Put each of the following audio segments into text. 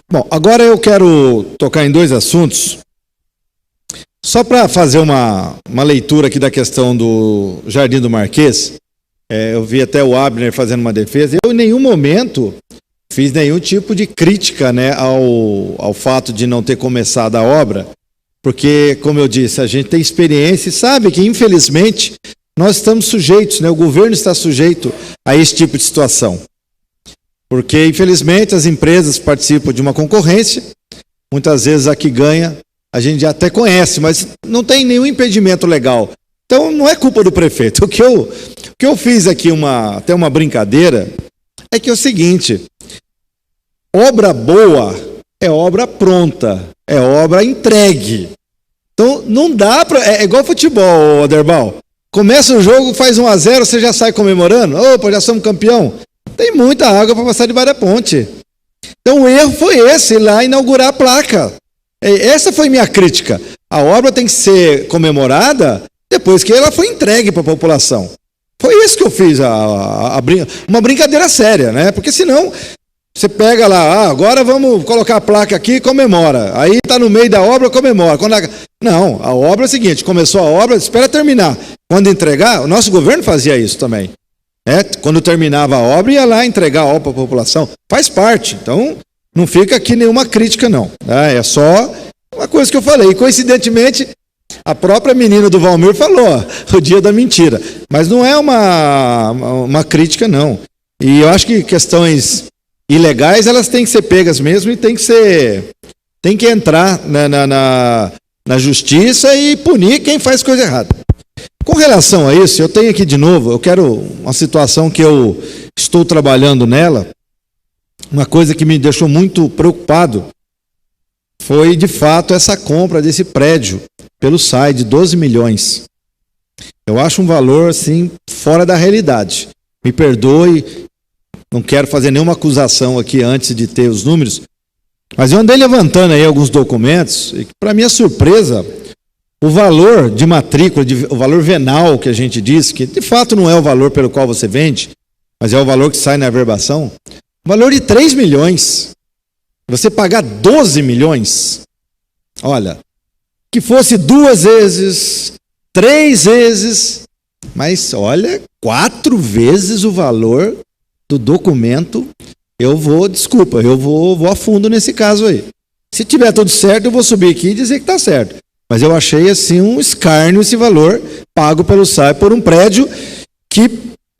Bom, agora eu quero tocar em dois assuntos, só para fazer uma leitura aqui da questão do Jardim do Marquês. Eu vi até o Abner fazendo uma defesa. Eu em nenhum momento fiz nenhum tipo de crítica, né, ao fato de não ter começado a obra, porque, como eu disse, a gente tem experiência e sabe que, infelizmente, nós estamos sujeitos, né, o governo está sujeito a esse tipo de situação. Porque, infelizmente, as empresas participam de uma concorrência, muitas vezes a que ganha, a gente já até conhece, mas não tem nenhum impedimento legal. Então, não é culpa do prefeito. O que eu fiz aqui, até uma brincadeira, é que é o seguinte: obra boa é obra pronta, é obra entregue. Então, não dá para... É igual futebol, Aderbal. Começa o jogo, faz 1-0, você já sai comemorando? Opa, já somos campeão. Tem muita água para passar debaixo da ponte. Então, o erro foi esse, ir lá inaugurar a placa. Essa foi minha crítica. A obra tem que ser comemorada depois que ela foi entregue para a população. Foi isso que eu fiz, uma brincadeira séria, né? Porque senão... Você pega lá, agora vamos colocar a placa aqui e comemora. Aí está no meio da obra, comemora. Não, a obra é o seguinte: começou a obra, espera terminar. Quando entregar, o nosso governo fazia isso também. Quando terminava a obra, ia lá entregar a obra para a população. Faz parte. Então, não fica aqui nenhuma crítica, não. É só uma coisa que eu falei. E, coincidentemente, a própria menina do Valmir falou, o dia da mentira. Mas não é uma crítica, não. E eu acho que questões ilegais, elas têm que ser pegas mesmo e tem que entrar na justiça e punir quem faz coisa errada. Com relação a isso, eu tenho aqui de novo, eu quero uma situação que eu estou trabalhando nela, uma coisa que me deixou muito preocupado, foi de fato essa compra desse prédio pelo SAI de 12 milhões. Eu acho um valor assim fora da realidade. Me perdoe, não quero fazer nenhuma acusação aqui antes de ter os números, mas eu andei levantando aí alguns documentos e, para minha surpresa, o valor de matrícula, o valor venal que a gente diz, que de fato não é o valor pelo qual você vende, mas é o valor que sai na averbação, valor de 3 milhões. Você pagar 12 milhões, olha, que fosse 2 vezes, 3 vezes, mas olha, 4 vezes o valor do documento, eu vou a fundo nesse caso aí. Se tiver tudo certo, eu vou subir aqui e dizer que está certo. Mas eu achei assim um escárnio esse valor pago pelo SAI por um prédio que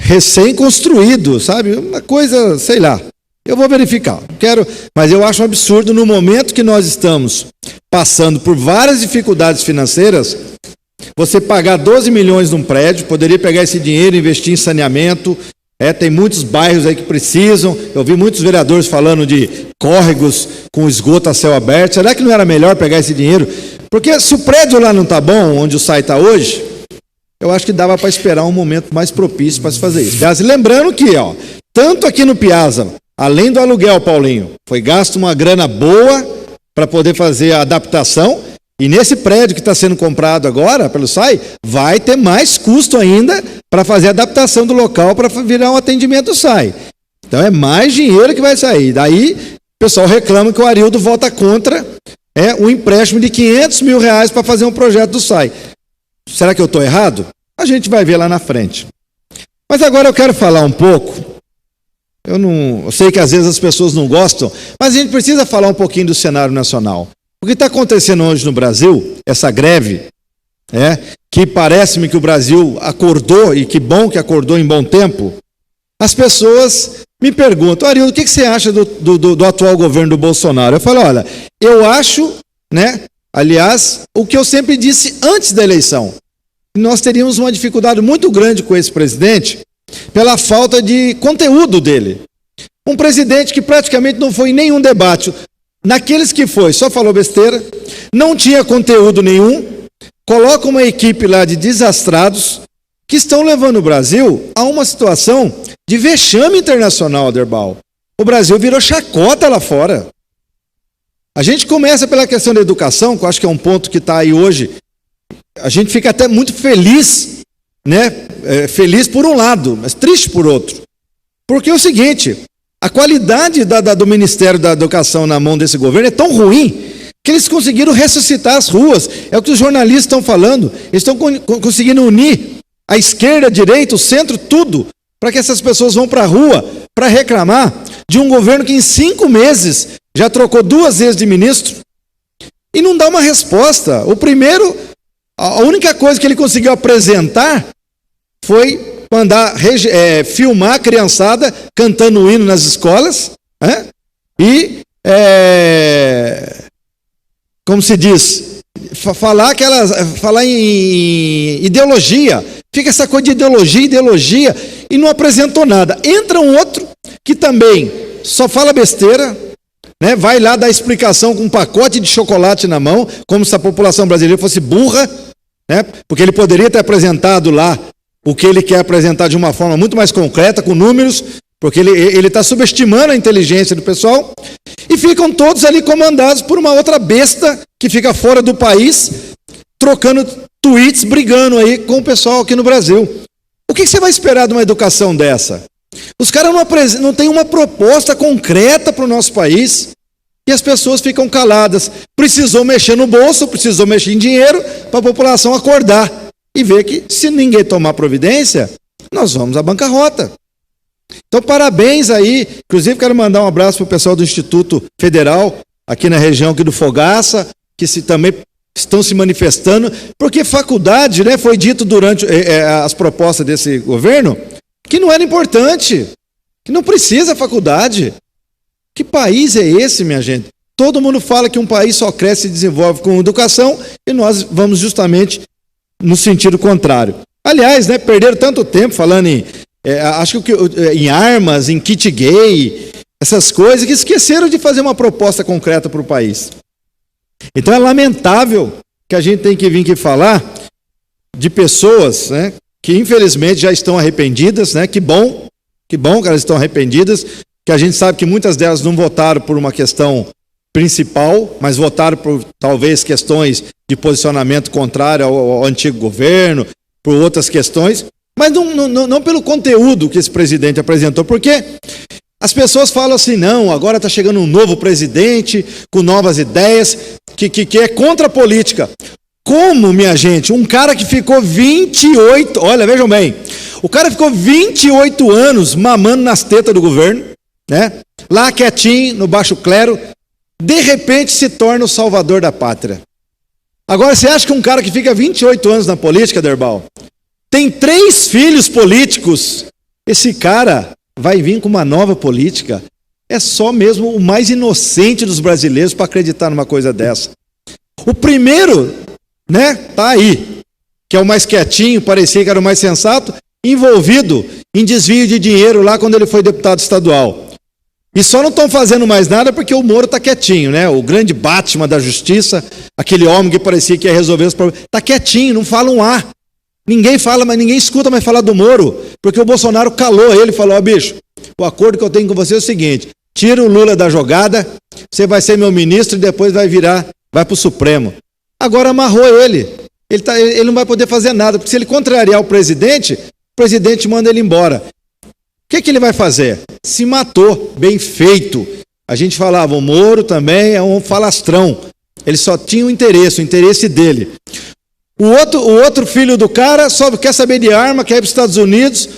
recém-construído, sabe? Uma coisa, sei lá. Eu vou verificar. Mas eu acho um absurdo no momento que nós estamos passando por várias dificuldades financeiras, você pagar 12 milhões num prédio, poderia pegar esse dinheiro e investir em saneamento. Tem muitos bairros aí que precisam. Eu vi muitos vereadores falando de córregos com esgoto a céu aberto. Será que não era melhor pegar esse dinheiro? Porque se o prédio lá não está bom, onde o SAI está hoje, eu acho que dava para esperar um momento mais propício para se fazer isso. Aliás, lembrando que, tanto aqui no Piazza, além do aluguel, Paulinho, foi gasto uma grana boa para poder fazer a adaptação. E nesse prédio que está sendo comprado agora pelo SAI, vai ter mais custo ainda para fazer a adaptação do local para virar um atendimento do SAI. Então é mais dinheiro que vai sair. Daí o pessoal reclama que o Arildo vota contra um empréstimo de R$500 mil para fazer um projeto do SAI. Será que eu estou errado? A gente vai ver lá na frente. Mas agora eu quero falar um pouco. Eu sei que às vezes as pessoas não gostam, mas a gente precisa falar um pouquinho do cenário nacional. O que está acontecendo hoje no Brasil, essa greve, que parece-me que o Brasil acordou, e que bom que acordou em bom tempo, as pessoas me perguntam, Arildo, o que você acha do atual governo do Bolsonaro? Eu falo, olha, eu acho, aliás, o que eu sempre disse antes da eleição, nós teríamos uma dificuldade muito grande com esse presidente, pela falta de conteúdo dele. Um presidente que praticamente não foi em nenhum debate. Naqueles que foi, só falou besteira, não tinha conteúdo nenhum, coloca uma equipe lá de desastrados que estão levando o Brasil a uma situação de vexame internacional, Aderbal. O Brasil virou chacota lá fora. A gente começa pela questão da educação, que eu acho que é um ponto que está aí hoje. A gente fica até muito feliz, feliz por um lado, mas triste por outro. Porque é o seguinte, A qualidade do Ministério da Educação na mão desse governo é tão ruim que eles conseguiram ressuscitar as ruas. É o que os jornalistas estão falando. Eles estão conseguindo unir a esquerda, a direita, o centro, tudo, para que essas pessoas vão para a rua para reclamar de um governo que em 5 meses já trocou 2 vezes de ministro e não dá uma resposta. O primeiro, a única coisa que ele conseguiu apresentar foi mandar filmar a criançada cantando o hino nas escolas, né? E, como se diz, falar em ideologia. Fica essa coisa de ideologia, e não apresentou nada. Entra um outro que também só fala besteira, né? Vai lá dar explicação com um pacote de chocolate na mão, como se a população brasileira fosse burra, né? Porque ele poderia ter apresentado lá o que ele quer apresentar de uma forma muito mais concreta, com números, porque ele está subestimando a inteligência do pessoal, e ficam todos ali comandados por uma outra besta que fica fora do país, trocando tweets, brigando aí com o pessoal aqui no Brasil. O que você vai esperar de uma educação dessa? Os caras não têm uma proposta concreta para o nosso país, e as pessoas ficam caladas. Precisou mexer no bolso, precisou mexer em dinheiro, para a população acordar e ver que, se ninguém tomar providência, nós vamos à bancarrota. Então, parabéns aí. Inclusive, quero mandar um abraço para o pessoal do Instituto Federal, aqui na região aqui do Fogaça, que também estão se manifestando, porque faculdade, né, foi dito durante as propostas desse governo, que não era importante, que não precisa faculdade. Que país é esse, minha gente? Todo mundo fala que um país só cresce e desenvolve com educação, e nós vamos justamente no sentido contrário. Aliás, né, perderam tanto tempo falando em armas, em kit gay, essas coisas, que esqueceram de fazer uma proposta concreta para o país. Então é lamentável que a gente tem que vir aqui falar de pessoas, né, que infelizmente já estão arrependidas, né? Que bom que elas estão arrependidas, que a gente sabe que muitas delas não votaram por uma questão principal, mas votaram por talvez questões de posicionamento contrário ao antigo governo, por outras questões, mas não pelo conteúdo que esse presidente apresentou, porque as pessoas falam assim, não, agora está chegando um novo presidente com novas ideias, que é contra a política. Como, minha gente, um cara que ficou 28, olha, vejam bem, o cara ficou 28 anos mamando nas tetas do governo, né? Lá quietinho, no baixo clero, de repente se torna o salvador da pátria. Agora, você acha que um cara que fica 28 anos na política, Derbal, tem 3 filhos políticos, esse cara vai vir com uma nova política? É só mesmo o mais inocente dos brasileiros para acreditar numa coisa dessa. O primeiro, né, tá aí, que é o mais quietinho, parecia que era o mais sensato, envolvido em desvio de dinheiro lá quando ele foi deputado estadual. E só não estão fazendo mais nada porque o Moro está quietinho, né? O grande Batman da justiça, aquele homem que parecia que ia resolver os problemas, está quietinho, não fala um A. Ninguém fala, mas ninguém escuta mais falar do Moro, porque o Bolsonaro calou ele e falou, bicho, o acordo que eu tenho com você é o seguinte, tira o Lula da jogada, você vai ser meu ministro e depois vai para o Supremo. Agora amarrou ele. Ele não vai poder fazer nada, porque se ele contrariar o presidente manda ele embora. O que ele vai fazer? Se matou, bem feito. A gente falava, o Moro também é um falastrão. Ele só tinha o interesse dele. O outro filho do cara só quer saber de arma, quer ir para os Estados Unidos,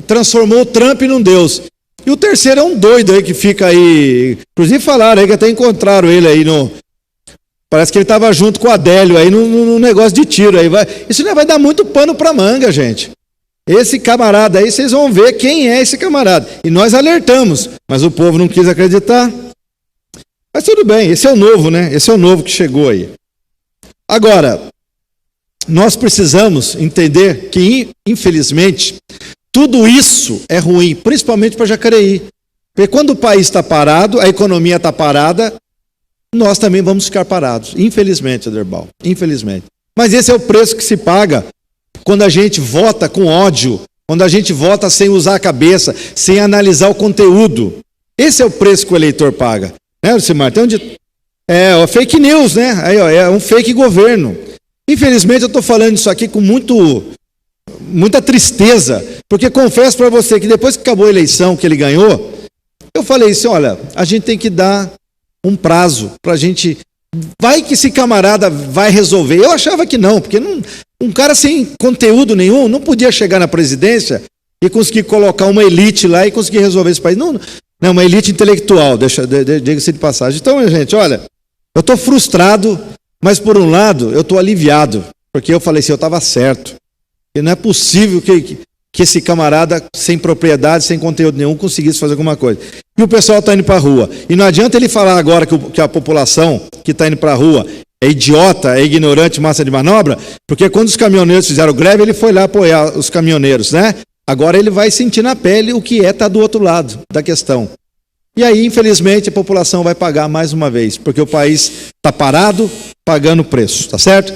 transformou o Trump num deus. E o terceiro é um doido aí que fica aí. Inclusive falaram aí que até encontraram ele aí parece que ele estava junto com o Adélio aí no negócio de tiro aí. Isso não vai dar muito pano para manga, gente. Esse camarada aí, vocês vão ver quem é esse camarada. E nós alertamos, mas o povo não quis acreditar. Mas tudo bem, esse é o novo, né? Esse é o novo que chegou aí. Agora, nós precisamos entender que, infelizmente, tudo isso é ruim, principalmente para Jacareí. Porque quando o país está parado, a economia está parada, nós também vamos ficar parados. Infelizmente, Derbal, infelizmente. Mas esse é o preço que se paga quando a gente vota com ódio, quando a gente vota sem usar a cabeça, sem analisar o conteúdo. Esse é o preço que o eleitor paga. Né, Lucimar? É fake news, né? Aí, é um fake governo. Infelizmente, eu estou falando isso aqui com muita tristeza, porque confesso para você que depois que acabou a eleição, que ele ganhou, Eu falei assim, olha, a gente tem que dar um prazo para a gente... Vai que esse camarada vai resolver. Eu achava que não, porque um cara sem conteúdo nenhum não podia chegar na presidência e conseguir colocar uma elite lá e conseguir resolver esse país. Não, uma elite intelectual, diga-se de passagem. Então, gente, olha, eu estou frustrado, mas por um lado eu estou aliviado, porque eu falei assim, eu estava certo. E não é possível que esse camarada sem propriedade, sem conteúdo nenhum, conseguisse fazer alguma coisa. E o pessoal está indo para a rua. E não adianta ele falar agora que a população que está indo para a rua é idiota, é ignorante, massa de manobra, porque quando os caminhoneiros fizeram greve, ele foi lá apoiar os caminhoneiros, né? Agora ele vai sentir na pele o que é estar do outro lado da questão. E aí, infelizmente, a população vai pagar mais uma vez, porque o país está parado, pagando o preço, tá certo?